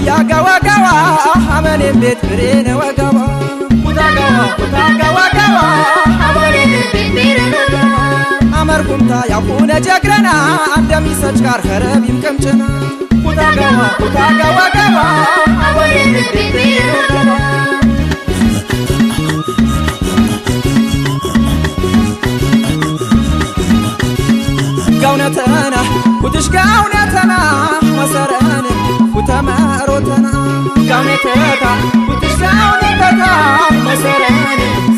ያጋዋ ጋዋ አመኔን ቤት ብሬነ ወጋዋ ጋዋ አመኔን ቤት ብሬነ ወጋዋ አመርኩምታ ያኩነ ጀግረና እንደሚሰጭ ጋር ኸረቢም ከምጭና ጋዋ አመኔን ቤት ብሬነ ወጋዋ ጋውነተና ኩትሽ ጋውነተና መሰረን ኩተመሮተና ጋውነተታ ኩትሽ ጋውነተታ መሰረን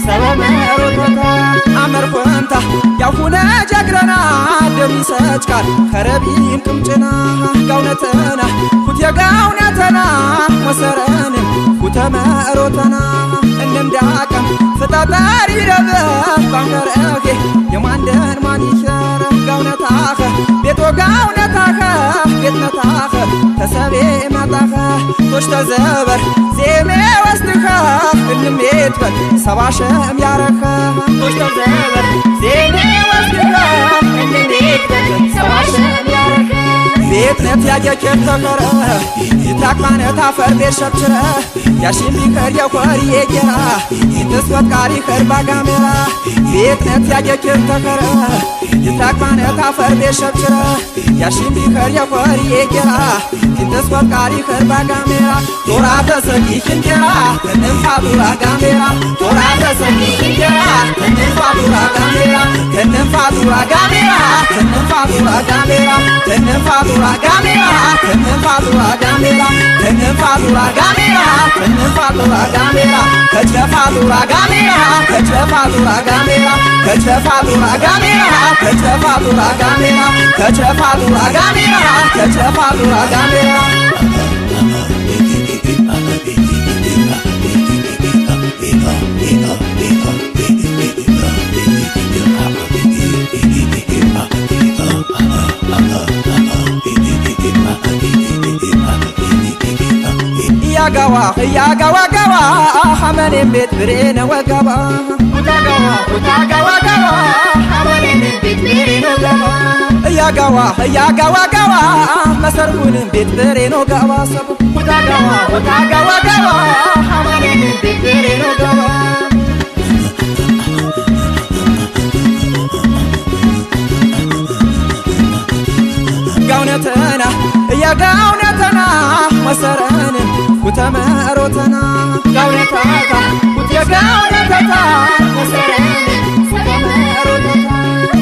ሰበመሮተታ አመርኮንታ ያሁነ ጀግረና ደሚሰጭ ቃል ከረቢን ቅምጭና ጋውነተና ኩት የጋውነተና መሰረን ኩተመሮተና እንምዳቀም ፍጣጣሪ ረበ ባንገረኬ የማንደን ማኒሸረ ጋውነታኸ ቤቶ ጋውነታኸ ቤትነታኸ ተሰቤ መጣኸ ቶሽ ተዘበር ዜሜ ወስድኸ እንሜት በል ሰባሸም ያረኸ ቶሽ ተዘበር ዜሜ ወስድኸ እንሜት በል ሰባሸም ያረኸ ቤትነት ያየኬር ተኸረ ይታቅማነት አፈር ቤት ሸብችረ ያሽም ቢከር የኮር የጌራ ይትስወት ቃሪ ኸር ባጋሜራ ቤትነት ያየኬር ተኸረ ይታቅማነት አፈር ቤት ሸብችረ ያሽም ቢከር የኮር የጌራ ይትስወት ቃሪ ኸር ባጋሜራ ቶራ ተሰቂ ሽንጀራ ከነፋቱራ ጋሜራ ቶራ ተሰቂ ሽንጀራ ከነፋቱራ ጋሜራ ከነፋቱራ ጋሜራ ከነፋቱራ ጋሜራ ከነፋቱራ ጋሜራ ከነፋቱራ ጋሜራ ከነፋቱራ ጋሜራ ከነፋቱራ ጋሜራ ከጨፋቱራ ጋሜራ ከጨፋቱራ ጋሜራ ከጨፋቱራ ጋሜራ ከጨፋቱራ ጋሜራ ከጨፋቱራ ጋሜራ ከጨፋቱራ ጋሜራ ያጋዋ ጋዋ አመኔን ቤት ብሬነ ወጋባ ጋዋ አመኔን ቤት ብሬነ ወጋባ ያጋዋ ጋዋ መሰርኩንም ቤት ብሬነ ወጋባ ሰቡ ጋዋ አመኔን ቤት ብሬነ ወጋባ ጋውነተና ያጋውነተና መሰረን ኩተመሮተና ጋውነታታ ኩት የጋውነታታ መሰረን ሰበመሮተታ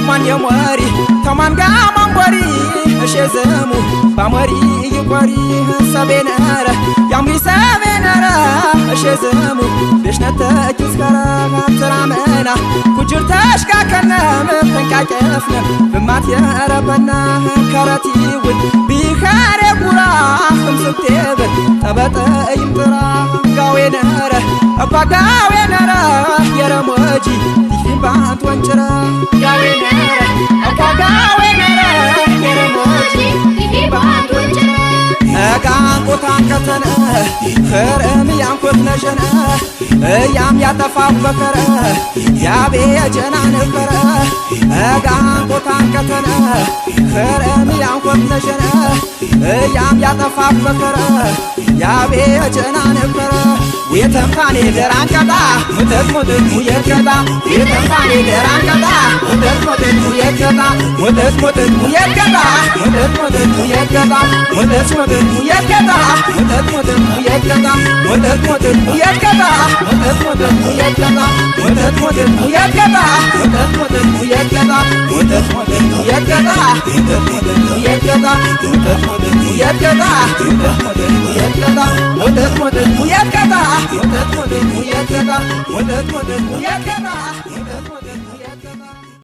ማን የሞሪ ተማን ጋማንጎሪ እሸዘሙ ባሞሪ ይቆሪ ሰቤነረ ያምሪ ሰቤነረ እሸዘሙ ብሽነተ ኪስከራ ተራመና ኩጅር ተሽካከነም ተንቃቀፍነ ብማት የረበና ከረቲውን ቢኸረ ጉራ ከምስብቴብር ጠበጠ ይምጥራ ጋዌነረ እኳ ጋዌነረ የረሞጂ ይህን ባንት ወንጭረ ጋዌነረ እኳ ጋዌነረ የረሞጂ ይህን ባንት ወንጭረ ጋንቆታን ከተነ ኸረም ያንኮት ነሸነ እያም ያጠፋው በከረ ያቤ የጀና ነበረ ጋንቆታን ከተነ ኸረም ያንኮት ነሸነ እያም ያጠፋው በከረ ያቤ የጀና ነበረ የተንፋኔ ደራንቀጣ ሙተት ሙየቀጣ የተንፋኔ ደራንቀጣ ሙተት ሙየቀጣ ሙተት ሙየቀጣ ሙተት ሙየቀጣ ሙተት ሙየቀጣ ሙተት ሙየቀጣ ሙተት ሙየቀጣ ሙተት ሙየቀጣ ሙተት ሙየቀጣ ሙተት ሙየቀጣ ሙተት ሙየቀጣ ሙተት ሙየቀጣ ሙተት ሙየቀጣ ሙተት ሙየቀጣ ሙተት ሙየቀጣ